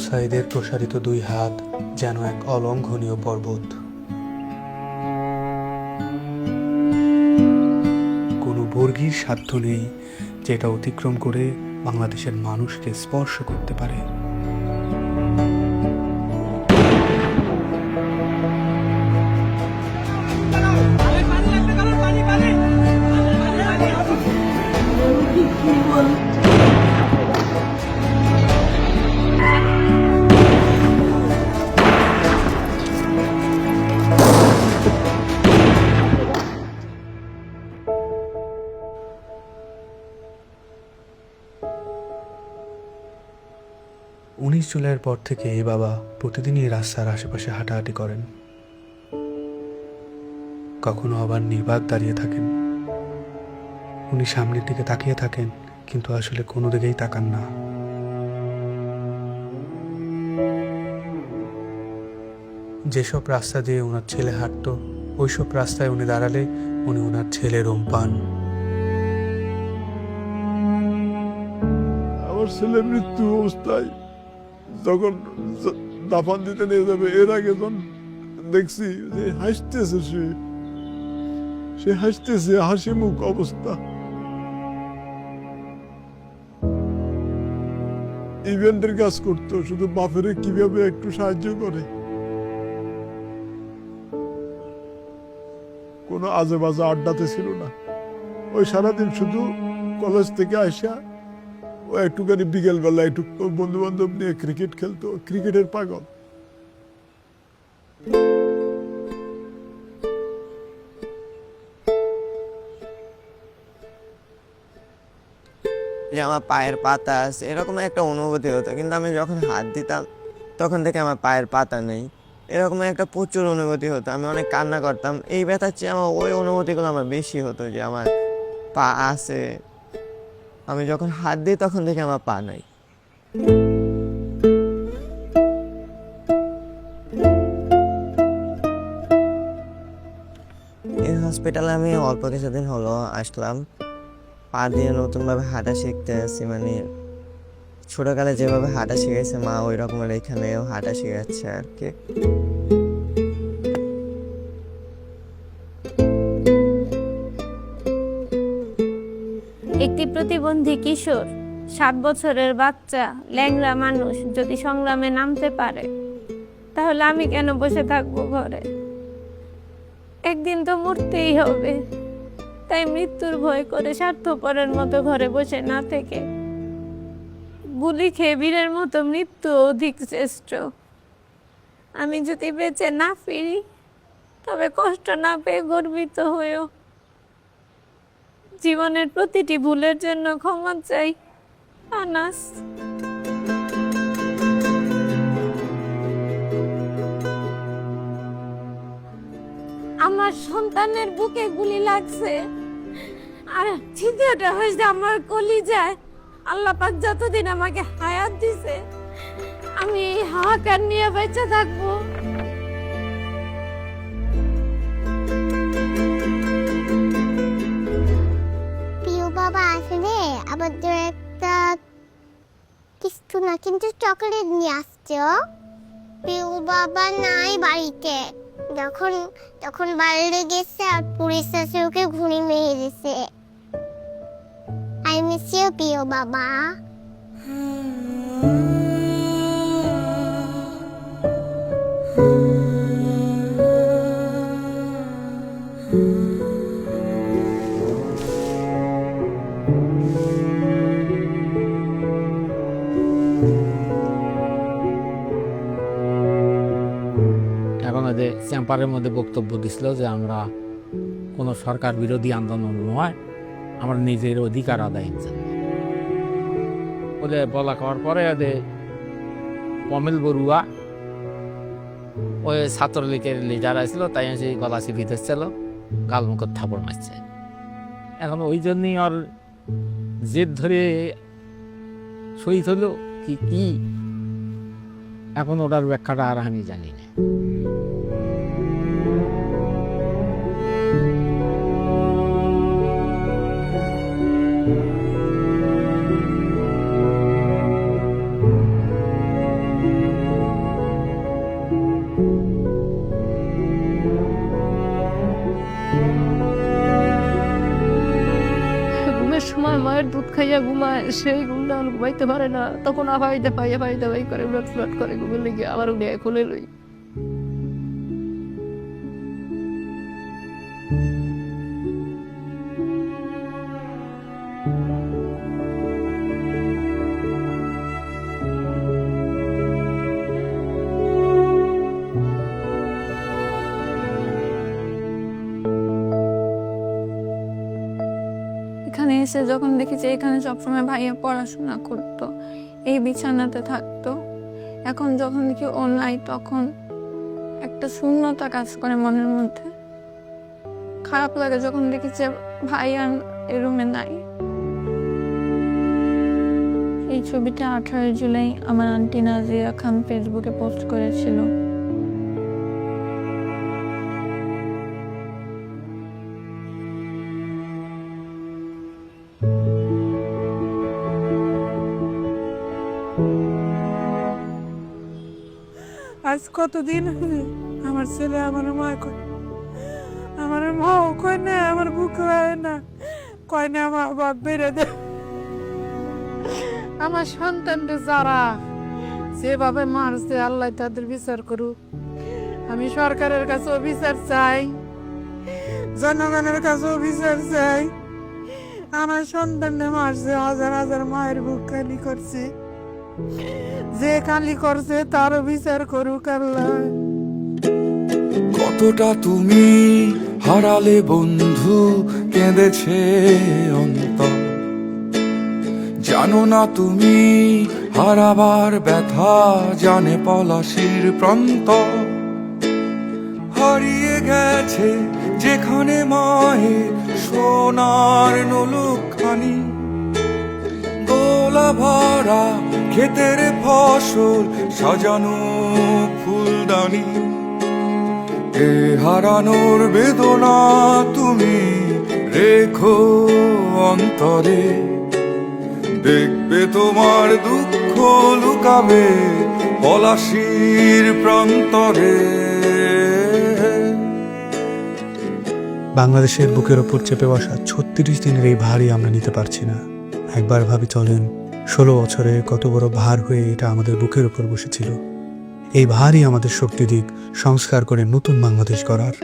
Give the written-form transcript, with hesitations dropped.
সাইদের প্রসারিত দুই হাত যেন এক অলঙ্ঘনীয় পর্বত। কোনো বর্গীর সাধ্য নেই যেটা অতিক্রম করে বাংলাদেশের মানুষকে স্পর্শ করতে পারে। জুলাইয়ের পর থেকে এই বাবা প্রতিদিনই রাস্তার আশেপাশে হাঁটাহাঁটি করেন। কখনো আবার নির্বাক দাঁড়িয়ে থাকেন। উনি সামনের দিকে তাকিয়ে থাকেন, কিন্তু আসলে কোনো দিকেই তাকান না। যেসব রাস্তা দিয়ে ওনার ছেলে হাঁটতো, ওইসব রাস্তায় উনি দাঁড়ালে উনি ওনার ছেলের রুম পান। আমার ছেলে মৃত্যু অবস্থায় যখন দাফন দিতে নিয়ে যাবে, এর আগে যখন দেখছি যে হাসতেছে, সে হাসতেছে, হাসি মুখ অবস্থা। ইভেন্টের কাজ করতো, শুধু বাপের কিভাবে একটু সাহায্য করে। কোনো আজে বাজে আড্ডাতে ছিল না। ওই সারাদিন শুধু কলেজ থেকে আসা ও একটুখানি বিকেলবেলা একটু বন্ধু বান্ধব নিয়ে ক্রিকেট খেলতো, ক্রিকেটের পাগল। যে আমার পায়ের পাতা আছে এরকম একটা অনুভূতি হতো, কিন্তু আমি যখন হাত দিতাম তখন থেকে আমার পায়ের পাতা নেই, এরকম একটা প্রচুর অনুভূতি হতো। আমি অনেক কান্না করতাম। এই ব্যথার চেয়ে আমার ওই অনুভূতিগুলো আমার বেশি হতো, যে আমার পা আছে, আমি যখন হাত দিই তখন থেকে আমার পা নাই। এই হসপিটালে আমি অল্প কিছুদিন হলো আসলাম। পা দিয়ে নতুনভাবে হাঁটা শিখতে আছি, মানে ছোটকালে যেভাবে হাঁটা শিখেছে মা, ওই রকমের এখানেও হাঁটা শিখাচ্ছে আর কি। একটি প্রতিবন্ধী কিশোর, 7 বছরের বাচ্চা, ল্যাংড়া মানুষ যদি সংগ্রামে নামতে পারে, তাহলে আমি কেন বসে থাকবো ঘরে? একদিন তো মরতেই হবে, তাই মৃত্যুর ভয় করে স্বার্থপরের মতো ঘরে বসে না থেকে গুলি খেয়ে বীরের মতো মৃত্যু অধিক শ্রেষ্ঠ। আমি যদি বেঁচে না ফিরি, তবে কষ্ট না পেয়ে গর্বিত হয়েও জীবনের প্রতিটি ভুলের জন্য ক্ষমা চাই। আনাস। আমার সন্তানের বুকে গুলি লাগছে, আর ছিদ্রটা হয়েছে আমার কলিজায়। আল্লাহ পাক যতদিন আমাকে হায়াত দিছে, আমি এই হাহাকার নিয়ে বেঁচে থাকবো। বাবা আসলে আমাদের একটা কিছু না, কিন্তু চকলেট নিয়ে আসছো। পিউ বাবা নাই বাড়িতে। যখন বাইরে গেছে আর পুলিশ এসে ওকে ঘুড়ি মেরে দিছে। আই মিস ইউ পিউ বাবা। চেম্বারের মধ্যে বক্তব্য দিছিল যে আমরা কোনো সরকার বিরোধী আন্দোলন নয়, আমরা নিজের অধিকার আদায়ের জন্য বলে বলা করার পরে কমিল বড়ুয়া ওই ছাত্রলীগের লিডার আসছিল, তাই সেই গলা চিপি ধরছিল, গালমুখের থাপড় মারছে। এখন ওই জন্যই ওর জেদ ধরে শহীদ হলো কি এখন ওটার ব্যাখ্যাটা আর আমি জানি না। ঘুমের সময় মায়ের দুধ খাইয়া ঘুমায়, সেই ঘুমটা আর ঘুমাইতে পারে না, তখন আবাইতে পাইয়া পাইতে পাই করে উলট ফুলট করে ঘুমের লেগে আবার উঠে খুলে লই। এখানে এসে যখন দেখি যে এখানে সবসময় ভাইয়া পড়াশোনা করতো, এই বিছানাতে থাকতো, এখন যখন দেখি ও নাই তখন একটা শূন্যতা কাজ করে মনের মধ্যে। খারাপ লাগে যখন দেখি যে ভাইয়া এই রুমে নাই। এই ছবিটা 18 জুলাই আমার আন্টি নাজিয়া খান ফেসবুকে পোস্ট করেছিল। আজ কতদিন হলো আমার ছেলে আমার মা কয়, আমার মাও কয় না, আমার বুক হয় না, কয় না আমার বাপ বেড়ে দে। আমার সন্তানরা যারা যেভাবে মারছে আল্লাহ তাদের বিচার করুক। আমি সরকারের কাছেও বিচার চাই, জনগণের কাছেও বিচার চাই। আমার সন্তানরা মারছে, হাজার হাজার মায়ের বুক খালি করছে, যে খালি করছে তারও বিচার করুক আল্লাহ। কতটা তুমি হারালে বন্ধু, কেঁদেছে অন্তর। জানো না তুমি হারাবার ব্যথা, জানে পলাশির প্রান্ত। হারিয়ে গেছে যেখানে মায়ের সোনার নলুকখানি, গোলা ভরা ক্ষেতের ফসল, সাজানো ফুলদানি। এ হারানোর বেদনা তুমি রেখো অন্তরে, দেখবে তোমার দুঃখ লুকাবে পলাশির প্রান্তরে। বাংলাদেশের বুকের ওপর চেপে বসা 36 দিনের এই ভারই আমরা নিতে পারছি না। একবার ভাবি চলেন, 16 বছরে কত বড় ভার হয়ে এটা আমাদের বুকের উপর বসেছিল। এই ভারই আমাদের শক্তি দিক সংস্কার করে নতুন বাংলাদেশ গড়ার।